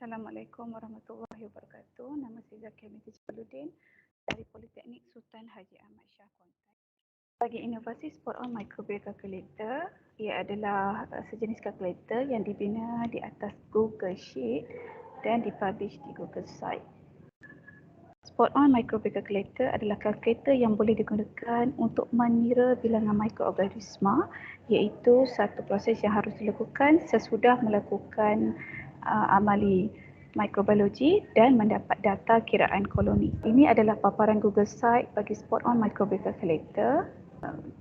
Assalamualaikum warahmatullahi wabarakatuh. Nama saya Zakia binti Jamaluddin dari Politeknik Sultan Haji Ahmad Shah Kuantan. Bagi inovasi Spot On Microbit Calculator, ia adalah sejenis kalkulator yang dibina di atas Google Sheet dan dipublish di Google Site. Spot On Microbit Calculator adalah kalkulator yang boleh digunakan untuk mengira bilangan mikroorganisma, iaitu satu proses yang harus dilakukan sesudah melakukan amali mikrobiologi dan mendapat data kiraan koloni. Ini adalah paparan Google Site bagi Spot On Microbit Calculator.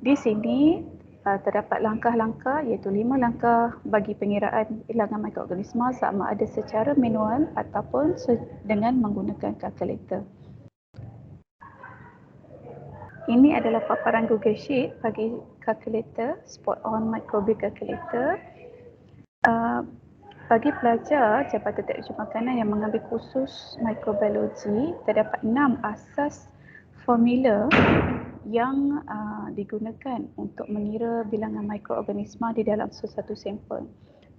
Di sini terdapat langkah-langkah iaitu 5 langkah bagi pengiraan bilangan mikroorganisma sama ada secara manual ataupun dengan menggunakan kalkulator. Ini adalah paparan Google Sheet bagi kalkulator Spot On Microbit Calculator. Bagi pelajar Jabatan Teknologi Makanan yang mengambil kursus mikrobiologi, terdapat 6 asas formula yang digunakan untuk mengira bilangan mikroorganisma di dalam sesuatu sampel.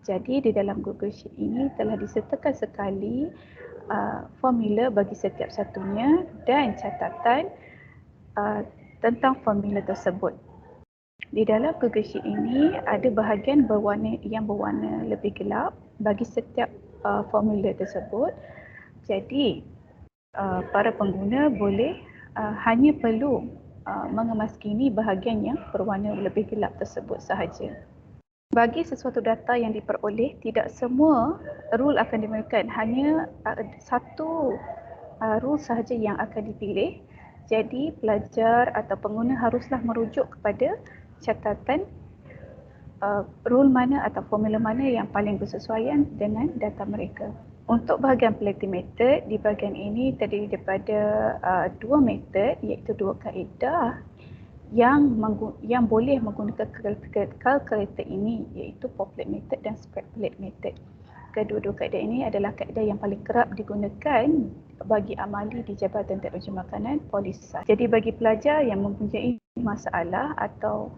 Jadi di dalam Google Sheet ini telah disertakan sekali formula bagi setiap satunya dan catatan tentang formula tersebut. Di dalam Google Sheet ini ada bahagian yang berwarna lebih gelap bagi setiap formula tersebut. Jadi para pengguna boleh hanya perlu mengemaskini bahagian yang berwarna lebih gelap tersebut sahaja. Bagi sesuatu data yang diperoleh, tidak semua rule akan digunakan, hanya satu rule sahaja yang akan dipilih. Jadi pelajar atau pengguna haruslah merujuk kepada catatan rule mana atau formula mana yang paling bersesuaian dengan data mereka. Untuk bahagian plating method, di bahagian ini terdiri daripada dua metod iaitu dua kaedah yang boleh menggunakan kalkulator ini iaitu populate method dan scrapulate method. Kedua-dua kaedah ini adalah kaedah yang paling kerap digunakan bagi amali di Jabatan Teknologi Makanan Polisai. Jadi bagi pelajar yang mempunyai masalah atau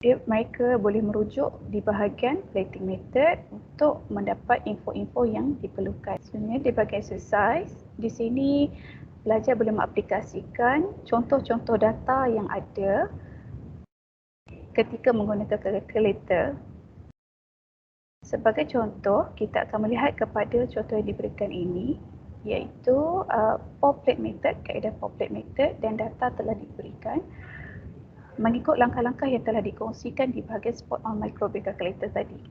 mereka boleh merujuk di bahagian plating method untuk mendapat info-info yang diperlukan. Sebenarnya di bahagian exercise, di sini pelajar boleh mengaplikasikan contoh-contoh data yang ada ketika menggunakan kalkulator. Sebagai contoh, kita akan melihat kepada contoh yang diberikan ini iaitu populate method, kaedah populate method dan data telah diberikan mengikut langkah-langkah yang telah dikongsikan di bahagian Spot On Microbit Calculator tadi.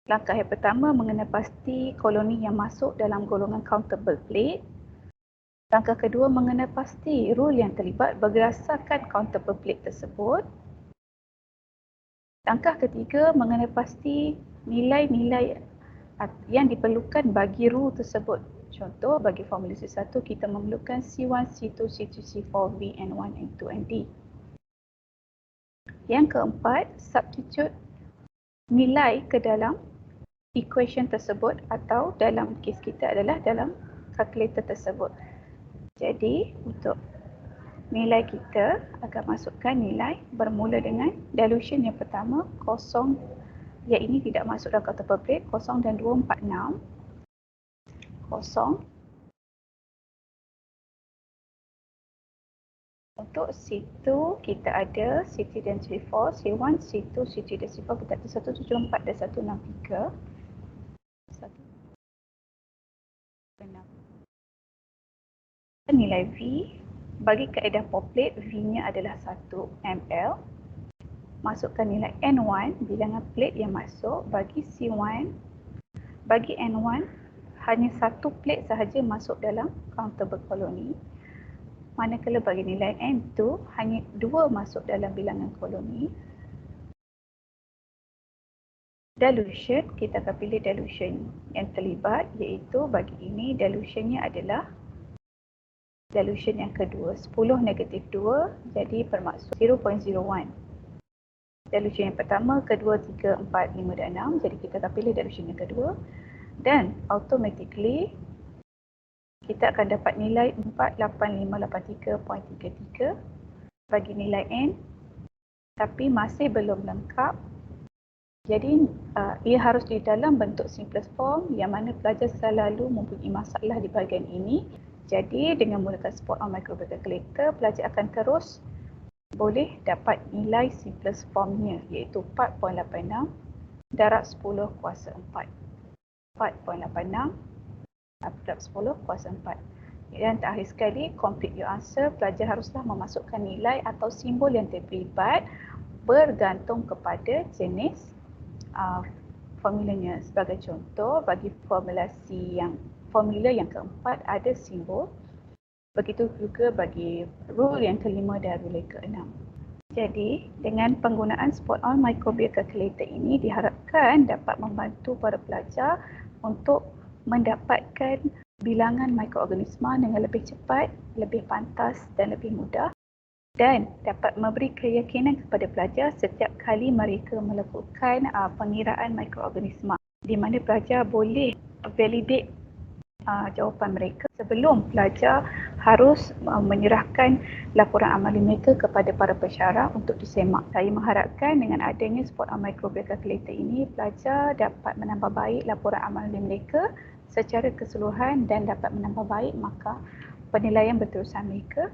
Langkah yang pertama, mengenal pasti koloni yang masuk dalam golongan countable plate. Langkah kedua, mengenal pasti rule yang terlibat berdasarkan countable plate tersebut. Langkah ketiga, mengenal pasti nilai-nilai yang diperlukan bagi rule tersebut. Contoh, bagi formula C1 kita memerlukan C1, C2, C3, C4, V, N1, N2, Nd. Yang keempat, substitute nilai ke dalam equation tersebut atau dalam kes kita adalah dalam kalkulator tersebut. Jadi, untuk nilai kita akan masukkan nilai bermula dengan dilution yang pertama, kosong, yang ini tidak masuk dalam countable plate, 0 dan 246. 0. Untuk C2 kita ada C3 dan C4, C1, C2, C3 dan C4 kita ada 174 dan 163. 166. Nilai V, bagi kaedah populate, V-nya adalah 1 ml. Masukkan nilai N1, bilangan plate yang masuk bagi C1. Bagi N1, hanya satu plate sahaja masuk dalam countable colony. Manakala bagi nilai N2, hanya 2 masuk dalam bilangan koloni. Dilution, kita akan pilih dilution yang terlibat iaitu bagi ini dilutionnya adalah dilution yang kedua, 10 negatif 2 jadi bermaksud 0.01. Dilution yang pertama, kedua, 3, 4, 5 dan 6 jadi kita akan pilih dilution yang kedua dan automatically kita akan dapat nilai 48583.33 bagi nilai N, tapi masih belum lengkap Jadi ia harus di dalam bentuk simplest form yang mana pelajar selalu mempunyai masalah di bahagian ini. Jadi dengan menggunakan support on microbial calculator, pelajar akan terus boleh dapat nilai simplest formnya iaitu 4.86 darab 10 kuasa 4. 4.86 darab 10 kuasa 4. Dan terakhir sekali, complete your answer. Pelajar haruslah memasukkan nilai atau simbol yang terlibat bergantung kepada jenis formulanya. Sebagai contoh, bagi formula yang keempat ada simbol. Begitu juga bagi rule yang kelima dan rule yang keenam. Jadi, dengan penggunaan support on microbial calculator ini diharapkan dapat membantu para pelajar untuk mendapatkan bilangan mikroorganisma dengan lebih cepat, lebih pantas dan lebih mudah, dan dapat memberi keyakinan kepada pelajar setiap kali mereka melakukan pengiraan mikroorganisma, di mana pelajar boleh validate jawapan mereka sebelum pelajar harus menyerahkan laporan amalan mereka kepada para pensyarah untuk disemak. Saya mengharapkan dengan adanya support on microbial calculator ini, pelajar dapat menambah baik laporan amalan mereka secara keseluruhan dan dapat menambah baik markah penilaian berterusan mereka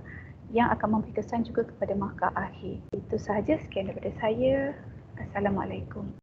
yang akan memberi kesan juga kepada markah akhir. Itu sahaja, sekian daripada saya. Assalamualaikum.